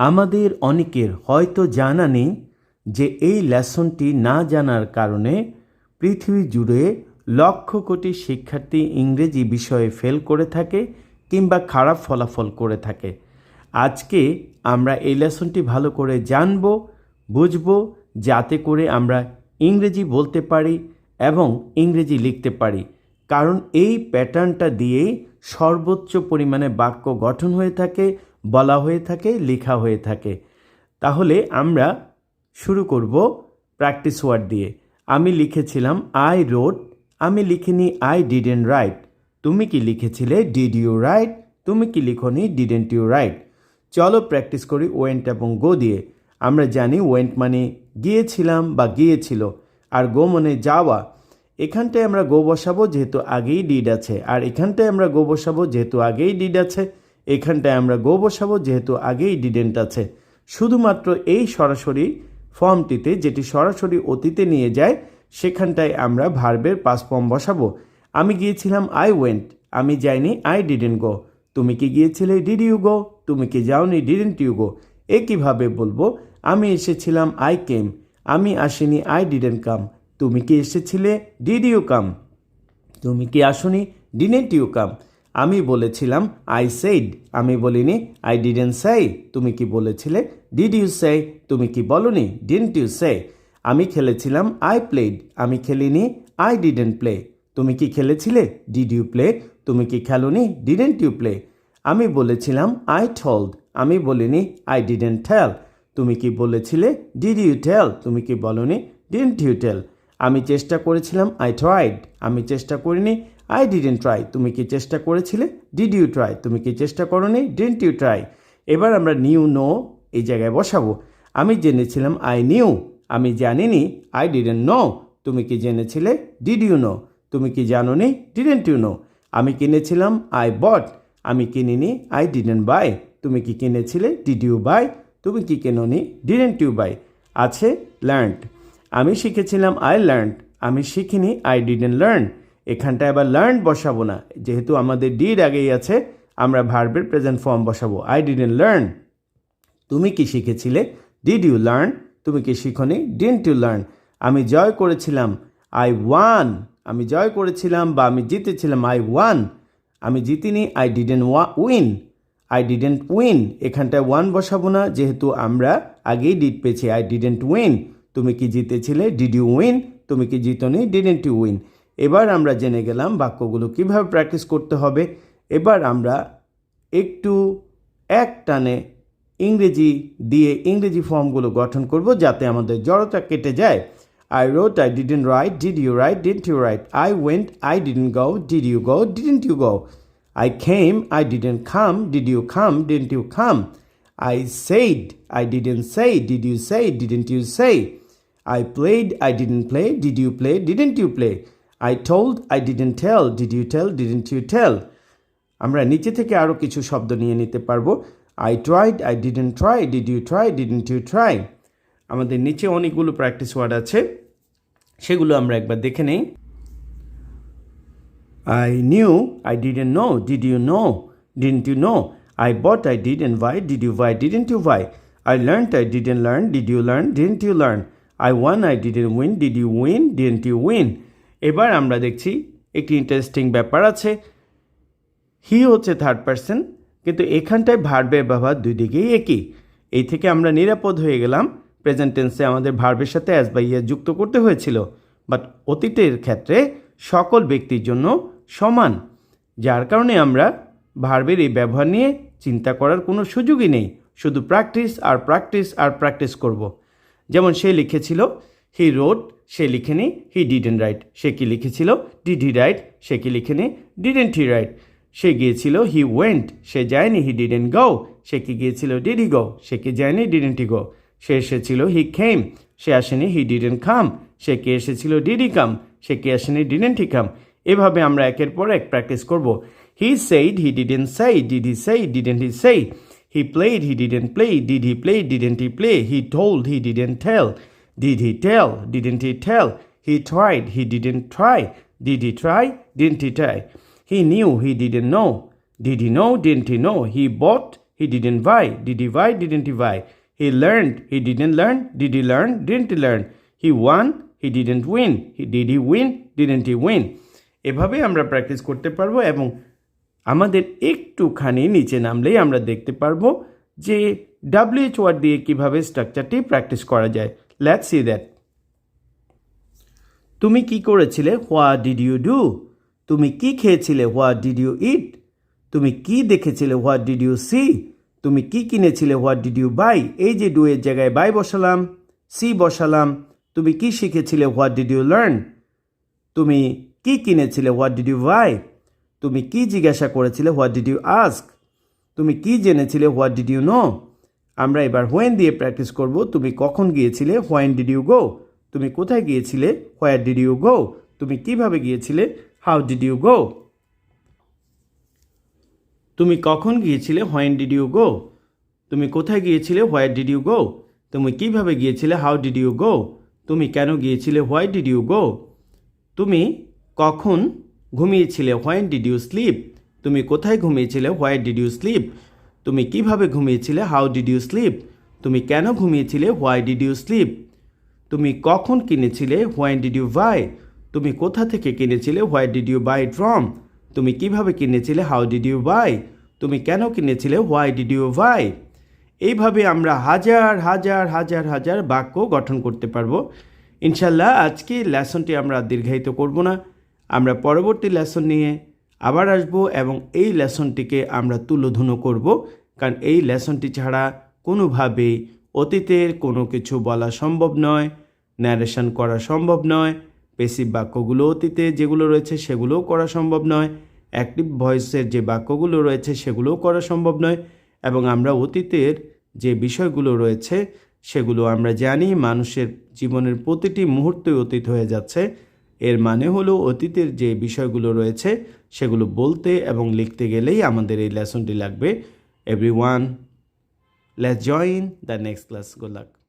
আমাদের অনেকের হয়তো জানা নেই যে এই লেসনটি না জানার কারণে পৃথিবী জুড়ে লক্ষ কোটি শিক্ষার্থী ইংরেজি বিষয়ে ফেল করে থাকে কিংবা খারাপ ফলাফল করে থাকে। আজকে আমরা এই লেসনটি ভালো করে জানব, বুঝব, যাতে করে আমরা ইংরেজি বলতে পারি এবং ইংরেজি লিখতে পারি। কারণ এই প্যাটার্নটা দিয়েই সর্বোচ্চ পরিমাণে বাক্য গঠন হয়ে থাকে, বলা হয়ে থাকে, লেখা হয়ে থাকে। তাহলে আমরা শুরু করব প্র্যাকটিস ওয়ার্ড দিয়ে। আমি লিখেছিলাম আই রোড, আমি লিখিনি আই ডিডেন্ট রাইট। তুমি কি লিখেছিলে ডিড ইউ রাইট? তুমি কি লিখনি ডিডেন্ট ইউ রাইট? চলো প্র্যাকটিস করি ওয়েন্ট এবং গো দিয়ে। আমরা জানি ওয়েন্ট মানে গিয়েছিলাম বা গিয়েছিল, আর গো মানে যাওয়া। এখানটায় আমরা গো বসাবো যেহেতু আগেই ডিড আছে, আর এখানটায় আমরা গো বসাবো যেহেতু আগেই ডিড আছে। এখানটায় আমরা গো বসাবো যেহেতু আগেই ডিডেন্ট আছে। শুধুমাত্র এই সরাসরি ফর্মটিতে, যেটি সরাসরি অতীতে নিয়ে যায়, সেখানটায় আমরা ভার্বের পাস্ট ফর্ম বসাবো। আমি গিয়েছিলাম আই ওয়েন্ট, আমি যাইনি আই ডিডেন্ট গো। তুমি কি গিয়েছিলে ডিড ইউ গো? তুমি কি যাওনি ডিডেন্ট ইউ গো? একইভাবে বলবো আমি এসেছিলাম আই কেম, আমি আসিনি আই ডিডেন্ট কাম। তুমি কি এসেছিলে ডিড ইউ কাম? তুমি কি আসনি ডিডেন্ট ইউ কাম। আমি বলেছিলাম আই সেইড, আমি বলিনি আই ডিডেন্ট সেই। তুমি কি বলেছিলে ডিড ইউ সে? তুমি কি বলনি ডিডেন্ট ইউ সে। আমি খেলেছিলাম আই প্লেড, আমি খেলিনি আই ডিডেন্ট প্লে। তুমি কি খেলেছিলে ডিড ইউ প্লে? তুমি কি খেলোনি ডিডেন্ট ইউ প্লে। আমি বলেছিলাম আই টোল্ড, আমি বলিনি আই ডিডেন্ট টেল। তুমি কি বলেছিলে ডিড ইউ টেল? তুমি কি বলনি ডিডেন্ট ইউ টেল। আমি চেষ্টা করেছিলাম আই ট্রাইড, আমি চেষ্টা করিনি আই ডিডেন্ট ট্রাই। তুমি কি চেষ্টা করেছিলে ডিড ইউ ট্রাই? তুমি কি চেষ্টা করোনি ডিডেন্ট ইউ ট্রাই। এবার আমরা নিউ নো এই জায়গায় বসাবো। আমি জেনেছিলাম আই নিউ, আমি জানিনি আই ডিডেন্ট নো। তুমি কি জেনেছিলে ডিড ইউ নো? তুমি কি জানোনি ডিডেন্ট ইউ নো। আমি কিনেছিলাম আই বট, আমি কিনিনি আই ডিডেন্ট বাই। তুমি কি কিনেছিলে ডিড ইউ বাই? তুমি কি কেননি ডিডেন্ট ইউ বাই। আছে লার্নড, আমি শিখেছিলাম আই লার্নড, আমি শিখিনি আই ডিডেন্ট লার্ন। এখানটায় আবার লার্ন বসাবো না, যেহেতু আমাদের ডিড আগেই আছে, আমরা ভার্বের প্রেজেন্ট ফর্ম বসাবো আই ডিডেন্ট লার্ন। তুমি কি শিখেছিলে ডিড ইউ লার্ন? তুমি কি শিখনি ডিডেন্ট ইউ লার্ন। আমি জয় করেছিলাম আই ওয়ান, আমি জয় করেছিলাম বা আমি জিতেছিলাম আই ওয়ান। আমি জিতিনি I didn't win, I didn't win. এখানটায় ওয়ান বসাবো না, যেহেতু আমরা আগেই ডিড পেয়েছি আই ডিডেন্ট উইন। তুমি কি জিতেছিলে ডিড ইউ উইন? তুমি কি জিতনি ডিডেন্ট ইউ উইন। এবার আমরা জেনে গেলাম বাক্যগুলো কিভাবে প্র্যাকটিস করতে হবে। এবার আমরা একটু এক টানে ইংরেজি দিয়ে ইংরেজি ফর্মগুলো গঠন করব, যাতে আমাদের জড়তা কেটে যায়। I wrote, I didn't write, did you write, didn't you write. I went, I didn't go, did you go, didn't you go. I came, I didn't come, did you come, didn't you come. I said, I didn't say, did you say, didn't you say. I played, I didn't play, did you play, didn't you play. I told, I didn't tell, did you tell, didn't you tell. আমরা নিচে থেকে আরও কিছু শব্দ নিয়ে নিতে পারবো। I tried, I didn't try, did you try, didn't you try. আমাদের নিচে অনেকগুলো প্র্যাকটিস ওয়ার্ড আছে, সেগুলো আমরা একবার দেখে নেই। I knew, I didn't know, did you know, didn't you know. I bought, I didn't buy, did you buy, didn't you buy. I learned, I didn't learn, did you learn, didn't you learn. I won, I didn't win, did you win, didn't you win. এবার আমরা দেখছি একটি interesting ব্যাপার আছে। হি হচ্ছে third person, কিন্তু এখানটায় ভার্বের ব্যবহার দুই দিকেই একই। এই থেকে আমরা নিরাপদ হয়ে গেলাম। প্রেজেন্ট টেন্সে আমাদের ভার্বের সাথে অ্যাজ বা ইয়ে যুক্ত করতে হয়েছিল, বাট অতীতের ক্ষেত্রে সকল ব্যক্তির জন্য সমান, যার কারণে আমরা ভার্বের এই ব্যবহার নিয়ে চিন্তা করার কোনো সুযোগই নেই। শুধু প্র্যাকটিস আর প্র্যাকটিস আর প্র্যাকটিস করব। যেমন সে লিখেছিল হি রোড, সে লিখেনি হি ডিডেন্ট রাইট। সে কি লিখেছিল ডিড হি রাইট, সে কি লিখেনি ডিডেন্ট হি রাইট। সে গিয়েছিল হি ওয়েন্ট, সে যায়নি হি ডিডেন্ট গো। সে কি গিয়েছিল ডিড হি গো, সে কি যায়নি ডিডেন্ট হি গো। সে এসেছিল হি কেম, সে আসেনি হি ডিডেন্ট কাম। সে কি এসেছিল ডিড হি কাম, সে কি আসেনি ডিডেন্ট হি কাম। এভাবে আমরা একের পর এক প্র্যাকটিস করব। He said, he didn't say, did he say, didn't he say. He played, he didn't play, did he play, didn't he play. He told, he didn't tell, did he tell, didn't he tell. He tried, he didn't try, did he try, didn't he try. He knew, he didn't know. Did he know, didn't he know. He bought, he didn't buy. Did he buy? Didn't he buy? He learned. He didn't learn. Did he learn? Didn't he learn? He won. He didn't win. Did he win? Didn't he win? এভাবে আমরা practice করতে পারবো এবং আমাদের একটুখানি নিচে নামলেই আমরা দেখতে পারবো যে WH ওয়ার্ড দিয়ে কিভাবে স্ট্রাকচারটি প্র্যাকটিস করা যায়। Let's see that. তুমি কি করেছিলে? What did you do? তুমি কি খেয়েছিলে? What did you eat? তুমি কি দেখেছিলে? What did you see? তুমি কি কিনেছিলে? What did you buy? এই যে ডু এর জায়গায় বাই বসালাম, সি বসালাম। তুমি কি শিখেছিলে? What did you learn? তুমি কি কিনেছিলে? What did you buy? তুমি কি জিজ্ঞাসা করেছিলে? What did you ask? তুমি কি জেনেছিলে? What did you know? আমরা এবার হোয়েন দিয়ে প্র্যাকটিস করব। তুমি কখন গিয়েছিলে? When did you go? তুমি কোথায় গিয়েছিলে? Where did you go? তুমি কিভাবে গিয়েছিলে? How did you go? তুমি কখন গিয়েছিলে? When did you go? তুমি কোথায় গিয়েছিলে? Where did you go? তুমি কিভাবে গিয়েছিলে? How did you go? তুমি কেন গিয়েছিলে? Why did you go? তুমি কখন ঘুমিয়েছিলে? When did you sleep? তুমি কোথায় ঘুমিয়েছিলে? Why did you sleep? তুমি কিভাবে ঘুমিয়েছিলে? How did you sleep? তুমি কেন ঘুমিয়েছিলে? Why did you sleep? তুমি কখন কিনেছিলে? When did you buy? তুমি কোথা থেকে কিনেছিলে? Why did you buy it from? তুমি কিভাবে কিনেছিলে? How did you buy? তুমি কেন কিনেছিলে? Why did you buy? এইভাবে আমরা হাজার হাজার হাজার হাজার বাক্য গঠন করতে পারবো। ইনশাল্লাহ আজকে লেসনটি আমরা দীর্ঘায়িত করব না। আমরা পরবর্তী লেসন নিয়ে আবার আসব এবং এই লেসনটিকে আমরা তুলোধুনো করব, কারণ এই লেসনটি ছাড়া কোনোভাবেই অতীতের কোনো কিছু বলা সম্ভব নয়, ন্যারেশন করা সম্ভব নয়, পেসিভ বাক্যগুলো অতীতে যেগুলো রয়েছে সেগুলোও করা সম্ভব নয়, অ্যাক্টিভ ভয়েসের যে বাক্যগুলো রয়েছে সেগুলোও করা সম্ভব নয়, এবং আমরা অতীতের যে বিষয়গুলো রয়েছে সেগুলো আমরা জানি মানুষের জীবনের প্রতিটি মুহূর্তই অতীত হয়ে যাচ্ছে। এর মানে হলো অতীতের যে বিষয়গুলো রয়েছে সেগুলো বলতে এবং লিখতে গেলেই আমাদের এই লেসনটি লাগবে। Everyone, let's join the next class. Good luck.